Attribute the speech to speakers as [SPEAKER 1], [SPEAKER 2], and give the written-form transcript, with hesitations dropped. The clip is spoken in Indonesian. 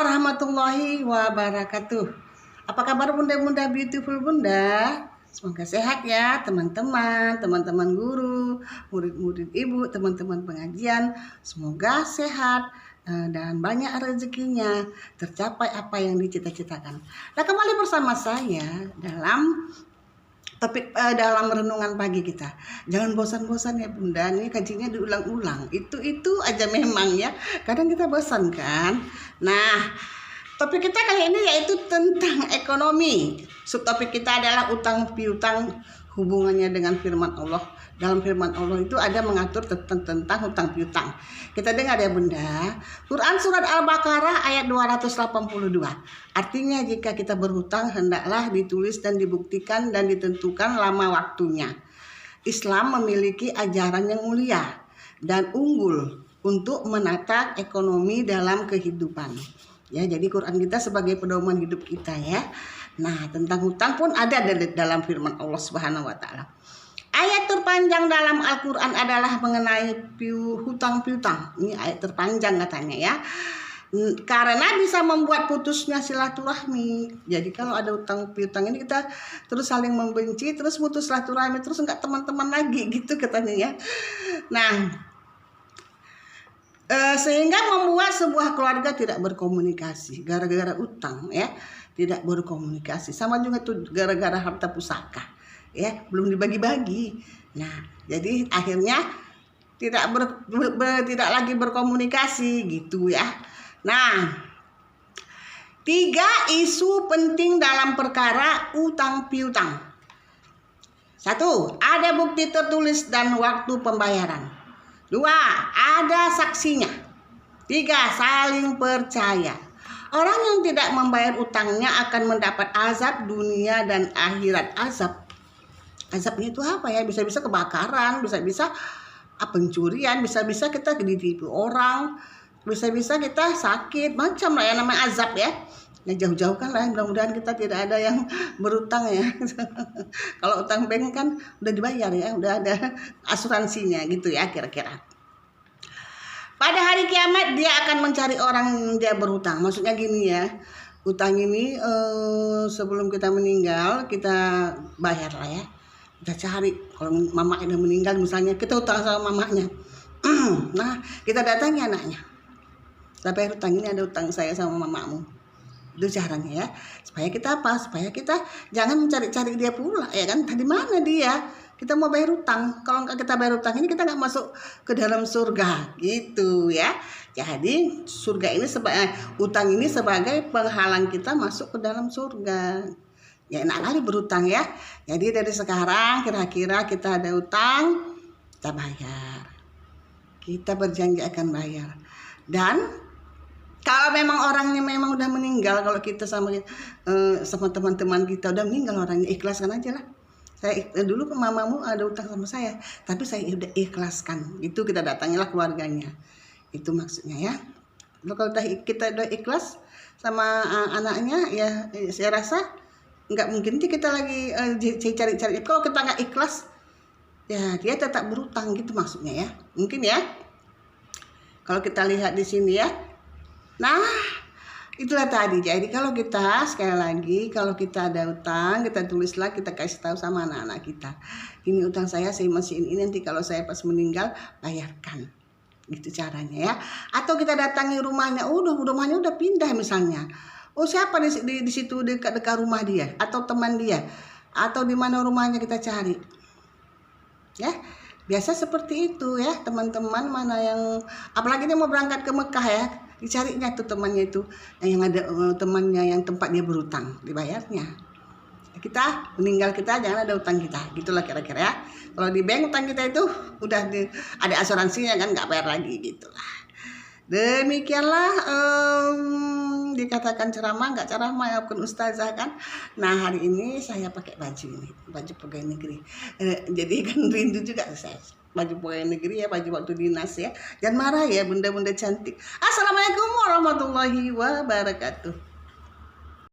[SPEAKER 1] warahmatullahi wabarakatuh. Apa kabar bunda-bunda beautiful bunda? Semoga sehat ya teman-teman guru, murid-murid ibu, teman-teman pengajian. Semoga sehat dan banyak rezekinya, tercapai apa yang dicita-citakan. Nah, kembali bersama saya dalam topik dalam renungan pagi kita. Jangan bosan-bosan ya bunda, nih kajinya diulang-ulang. Itu aja memang ya. Kadang kita bosan kan. Nah, topik kita kali ini yaitu tentang ekonomi. Subtopik kita adalah utang piutang, hubungannya dengan firman Allah. Dalam firman Allah itu ada mengatur tentang utang piutang. Kita dengar ya bunda. Quran surat Al-Baqarah ayat 282. Artinya jika kita berhutang hendaklah ditulis dan dibuktikan dan ditentukan lama waktunya. Islam memiliki ajaran yang mulia dan unggul untuk menata ekonomi dalam kehidupan. Ya, jadi Quran kita sebagai pedoman hidup kita ya. Nah, tentang hutang pun ada dalam firman Allah Subhanahu wa taala. Ayat terpanjang dalam Al-Quran adalah mengenai hutang piutang. Ini ayat terpanjang katanya ya. Karena bisa membuat putusnya silaturahmi. Jadi kalau ada hutang piutang ini kita terus saling membenci, terus putus silaturahmi, terus enggak teman-teman lagi gitu katanya ya. Nah, sehingga membuat sebuah keluarga tidak berkomunikasi gara-gara utang ya, tidak berkomunikasi. Sama juga tuh gara-gara harta pusaka. Ya, belum dibagi-bagi. Nah, jadi akhirnya tidak lagi berkomunikasi gitu ya. Nah, 3 isu penting dalam perkara utang piutang. 1. Ada bukti tertulis dan waktu pembayaran. 2. Ada saksinya. 3. Saling percaya. Orang yang tidak membayar utangnya akan mendapat azab dunia dan akhirat. Azabnya itu apa ya? Bisa-bisa kebakaran, bisa-bisa pencurian, bisa-bisa kita ditipu orang, bisa-bisa kita sakit, macam lah ya namanya azab ya. Nah, jauh-jauhkan lah, mudah-mudahan kita tidak ada yang berutang ya. Kalau utang bank kan udah dibayar ya, udah ada asuransinya gitu ya kira-kira. Pada hari kiamat dia akan mencari orang yang dia berhutang. Maksudnya gini ya, utang ini sebelum kita meninggal kita bayar lah ya. Kita cari, kalau mama udah meninggal misalnya, kita utang sama mamanya. Nah, kita datangi anaknya. Tapi utang ini ada utang saya sama mamamu. Itu caranya ya. Supaya kita apa? Supaya kita jangan mencari-cari dia pula, ya kan? Tadi mana dia? Kita mau bayar utang. Kalau nggak kita bayar utang ini kita nggak masuk ke dalam surga, gitu ya. Jadi surga ini utang ini sebagai penghalang kita masuk ke dalam surga. Ya enak kali berutang ya. Jadi dari sekarang kira-kira kita ada utang, kita bayar. Kita berjanji akan bayar. Dan kalau memang orangnya memang udah meninggal, kalau kita sama teman-teman kita udah meninggal orangnya, ikhlaskan aja lah. Saya dulu mamamu ada utang sama saya, tapi saya udah ikhlaskan. Itu kita datangilah keluarganya. Itu maksudnya ya. Kalau kita udah ikhlas sama anaknya ya, saya rasa nggak mungkin kita lagi cari-cari. Kalau kita nggak ikhlas ya dia tetap berutang gitu maksudnya ya, mungkin ya kalau kita lihat di sini ya. Nah, itulah tadi. Jadi kalau kita sekali lagi kalau kita ada utang, kita tulislah, kita kasih tahu sama anak-anak kita, ini utang saya masih ini, nanti kalau saya pas meninggal bayarkan, gitu caranya ya. Atau kita datangi rumahnya, rumahnya udah pindah misalnya. Oh, siapa di situ dekat rumah dia atau teman dia atau di mana rumahnya kita cari. Ya, biasa seperti itu ya, teman-teman mana yang apalagi dia mau berangkat ke Mekah ya, dicarinya tuh temannya itu yang ada temannya yang tempat dia berutang, dibayarnya. Kita meninggal kita jangan ada utang kita, gitulah kira-kira ya. Kalau di bank utang kita itu udah ada asuransinya kan, nggak bayar lagi gitulah. Demikianlah dikatakan ceramah, nggak ceramah ya, bukan ustazah kan. Nah, hari ini saya pakai baju ini, baju pegawai negeri. Jadi kan rindu juga saya baju pegawai negeri ya, baju waktu dinas ya. Jangan marah ya bunda-bunda cantik. Assalamualaikum warahmatullahi wabarakatuh.